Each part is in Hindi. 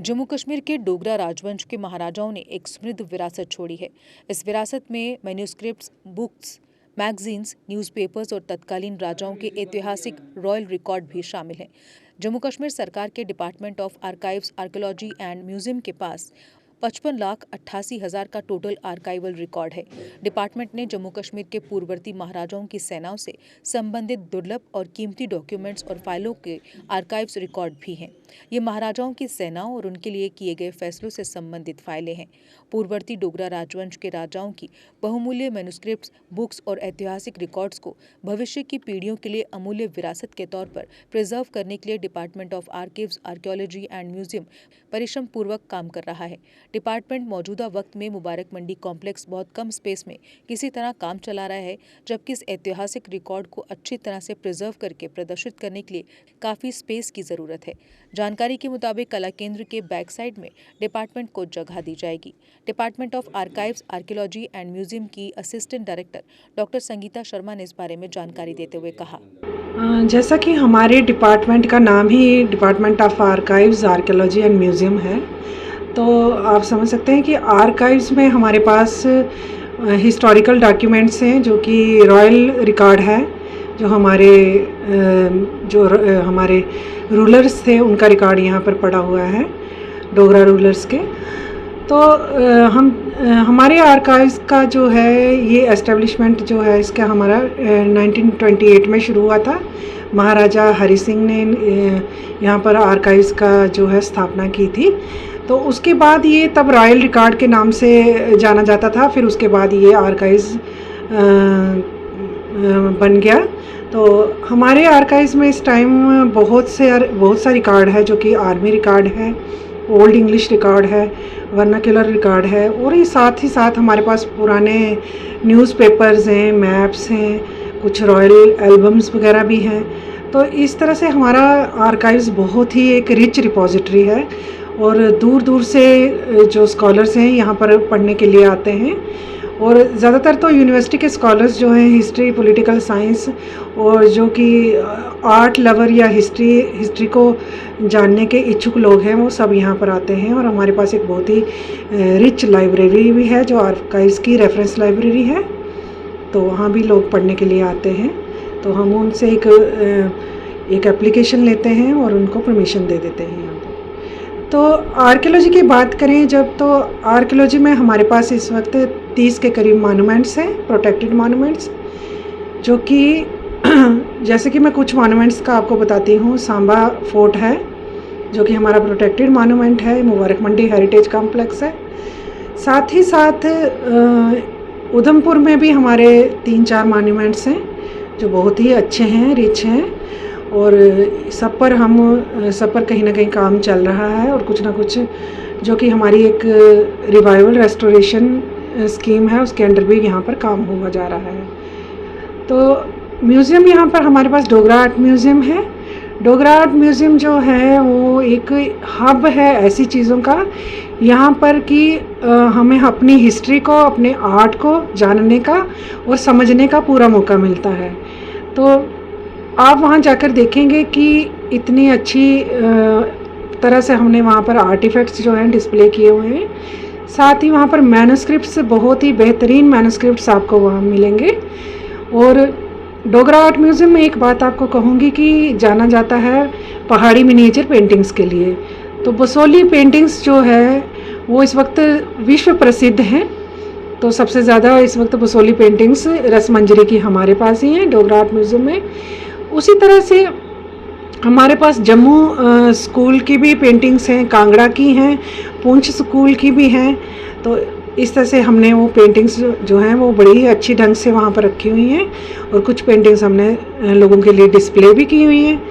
जम्मू कश्मीर के डोगरा राजवंश के महाराजाओं ने एक समृद्ध विरासत छोड़ी है। इस विरासत में मैन्यूस्क्रिप्ट्स, बुक्स, मैगजीन्स, न्यूज़पेपर्स और तत्कालीन राजाओं के ऐतिहासिक रॉयल रिकॉर्ड भी शामिल हैं। जम्मू कश्मीर सरकार के department of archives, archaeology and museum के पास 55,88,000 का टोटल आर्काइवल रिकॉर्ड है। डिपार्टमेंट ने जम्मू कश्मीर के पूर्ववर्ती महाराजाओं की सेनाओं से संबंधित दुर्लभ और कीमती डॉक्यूमेंट्स और फाइलों के आर्काइव्स रिकॉर्ड भी हैं। ये महाराजाओं की सेनाओं और उनके लिए किए गए फैसलों से संबंधित फाइलें हैं। पूर्ववर्ती डोगरा राजवंश के राजाओं की बहुमूल्य मैन्यूस्क्रिप्ट्स, बुक्स और ऐतिहासिक रिकॉर्ड्स को भविष्य की पीढ़ियों के लिए अमूल्य विरासत के तौर पर प्रिजर्व करने के लिए department of archives, archaeology and museum परिश्रम पूर्वक काम कर रहा है। डिपार्टमेंट मौजूदा वक्त में मुबारक मंडी कॉम्प्लेक्स बहुत कम स्पेस में किसी तरह काम चला रहा है, जबकि इस ऐतिहासिक रिकॉर्ड को अच्छी तरह से प्रिजर्व करके प्रदर्शित करने के लिए काफ़ी स्पेस की ज़रूरत है। जानकारी के मुताबिक कला केंद्र के बैक साइड में डिपार्टमेंट को जगह दी जाएगी। Department of archives, archaeology and museum की assistant director doctor Sangeeta Sharma ने इस बारे में जानकारी देते हुए कहा, जैसा कि हमारे डिपार्टमेंट का नाम ही department of archives, archaeology and museum है, तो आप समझ सकते हैं कि आर्काइव्स में हमारे पास हिस्टोरिकल डॉक्यूमेंट्स हैं जो कि रॉयल रिकॉर्ड है, जो हमारे रूलर्स थे उनका रिकॉर्ड यहाँ पर पड़ा हुआ है, डोगरा रूलर्स के। तो हमारे आर्काइव्स का जो है ये एस्टेब्लिशमेंट जो है इसका हमारा 1928 में शुरू हुआ था। महाराजा हरि सिंह ने यहाँ पर आर्काइव्स का जो है स्थापना की थी। तो उसके बाद ये तब रॉयल रिकॉर्ड के नाम से जाना जाता था, फिर उसके बाद ये आर्काइव्स बन गया। तो हमारे आर्काइव्स में इस टाइम बहुत सा रिकॉर्ड है, जो कि आर्मी रिकॉर्ड है, ओल्ड इंग्लिश रिकॉर्ड है, वर्नाक्युलर रिकॉर्ड है, और ये साथ ही साथ हमारे पास पुराने न्यूज़पेपर्स हैं, मैप्स हैं, कुछ रॉयल एल्बम्स वगैरह भी हैं। तो इस तरह से हमारा आर्काइव्स बहुत ही एक रिच रिपॉजिटरी है, और दूर दूर से जो स्कॉलर्स हैं यहाँ पर पढ़ने के लिए आते हैं। और ज़्यादातर तो यूनिवर्सिटी के स्कॉलर्स जो हैं हिस्ट्री, पॉलिटिकल साइंस, और जो कि आर्ट लवर या हिस्ट्री को जानने के इच्छुक लोग हैं, वो सब यहाँ पर आते हैं। और हमारे पास एक बहुत ही रिच लाइब्रेरी भी है, जो आर्काइव्स की रेफरेंस लाइब्रेरी है, तो वहाँ भी लोग पढ़ने के लिए आते हैं। तो हम उनसे एक एप्लीकेशन लेते हैं और उनको परमिशन दे देते हैं यहाँ पर। तो आर्कियोलॉजी की बात करें जब, तो आर्कियोलॉजी में हमारे पास इस वक्त 30 के करीब मॉन्यूमेंट्स हैं, प्रोटेक्टेड मॉन्यूमेंट्स, जो कि जैसे कि मैं कुछ मॉन्यूमेंट्स का आपको बताती हूँ। सांबा फोर्ट है, जो कि हमारा प्रोटेक्टेड मॉन्यूमेंट है, मुबारक मंडी हेरिटेज कॉम्प्लेक्स है। साथ ही साथ उधमपुर में भी हमारे 3-4 मॉन्यूमेंट्स हैं, जो बहुत ही अच्छे हैं, रिच हैं, और सब पर कहीं ना कहीं काम चल रहा है। और कुछ ना कुछ जो कि हमारी एक रिवाइवल रेस्टोरेशन स्कीम है, उसके अंडर भी यहाँ पर काम हुआ जा रहा है। तो म्यूज़ियम यहाँ पर हमारे पास डोगरा आर्ट म्यूज़ियम है। डोगरा आर्ट म्यूज़ियम जो है वो एक हब है ऐसी चीज़ों का, यहाँ पर कि हमें अपनी हिस्ट्री को, अपने आर्ट को जानने का और समझने का पूरा मौका मिलता है। तो आप वहाँ जाकर देखेंगे कि इतनी अच्छी तरह से हमने वहाँ पर आर्टिफैक्ट्स जो हैं डिस्प्ले किए हुए हैं। साथ ही वहाँ पर मैन्यूस्क्रिप्ट्स, बहुत ही बेहतरीन मैन्यूस्क्रिप्ट्स आपको वहाँ मिलेंगे। और डोगरा आर्ट म्यूज़ियम में एक बात आपको कहूँगी कि जाना जाता है पहाड़ी मिनिएचर पेंटिंग्स के लिए। तो बसोली पेंटिंग्स जो है वो इस वक्त विश्व प्रसिद्ध हैं। तो सबसे ज़्यादा इस वक्त बसोली पेंटिंग्स रसमंजरी की हमारे पास ही हैं डोगरा आर्ट म्यूज़ियम में। उसी तरह से हमारे पास जम्मू स्कूल की भी पेंटिंग्स हैं, कांगड़ा की हैं, पुंछ स्कूल की भी हैं। तो इस तरह से हमने वो पेंटिंग्स जो हैं वो बड़ी अच्छी ढंग से वहाँ पर रखी हुई हैं, और कुछ पेंटिंग्स हमने लोगों के लिए डिस्प्ले भी की हुई हैं।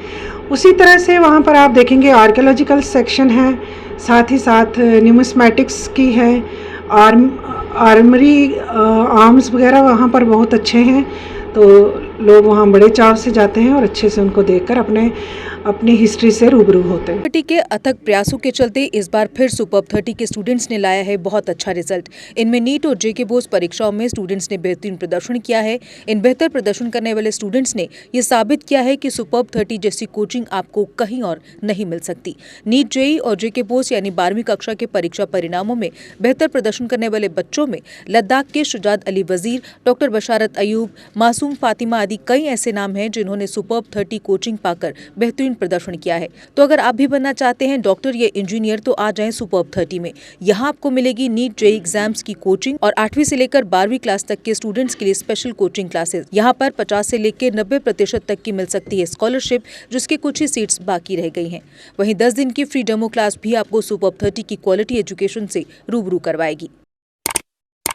उसी तरह से वहाँ पर आप देखेंगे आर्कियोलॉजिकल सेक्शन है, साथ ही साथ न्यूमिस्मैटिक्स की है, आर्मरी आर्म्स वगैरह वहाँ पर बहुत अच्छे हैं। तो लोग वहाँ बड़े चाव से जाते हैं और अच्छे से उनको देखकर अपने अपनी हिस्ट्री से रूबरू होते हैं। 30 के अथक प्रयासों के चलते इस बार फिर सुपर्ब 30 के स्टूडेंट्स ने लाया है बहुत अच्छा रिजल्ट। इनमें नीट और जेके बोर्ड परीक्षाओं में स्टूडेंट्स ने बेहतरीन प्रदर्शन किया है। इन बेहतर प्रदर्शन करने वाले स्टूडेंट्स ने ये साबित किया है कि सुपर्ब 30 जैसी कोचिंग आपको कहीं और नहीं मिल सकती। नीट, जेई और जेके बोर्ड यानी 12वीं कक्षा के परीक्षा परिणामों में बेहतर प्रदर्शन करने वाले बच्चों में लद्दाख के शुजात अली वजीर, डॉक्टर बशारत अयूब, मासूम फातिमा आदि कई ऐसे नाम हैं जिन्होंने सुपर्ब 30 कोचिंग पाकर बेहतरीन प्रदर्शन किया है। तो अगर आप भी बनना चाहते हैं डॉक्टर या इंजीनियर तो आ जाएं सुपर्ब 30 में। यहाँ आपको मिलेगी नीट, जेई एग्जाम्स की कोचिंग और 8वीं से लेकर 12वीं क्लास तक के स्टूडेंट्स के लिए स्पेशल कोचिंग क्लासेस। यहाँ पर 50 से लेकर 90% तक की मिल सकती है स्कॉलरशिप, जिसके कुछ ही सीट्स बाकी रह गई हैं। वहीं 10 दिन की फ्री डेमो क्लास भी आपको सुपर्ब 30 की क्वालिटी एजुकेशन से रूबरू करवाएगी।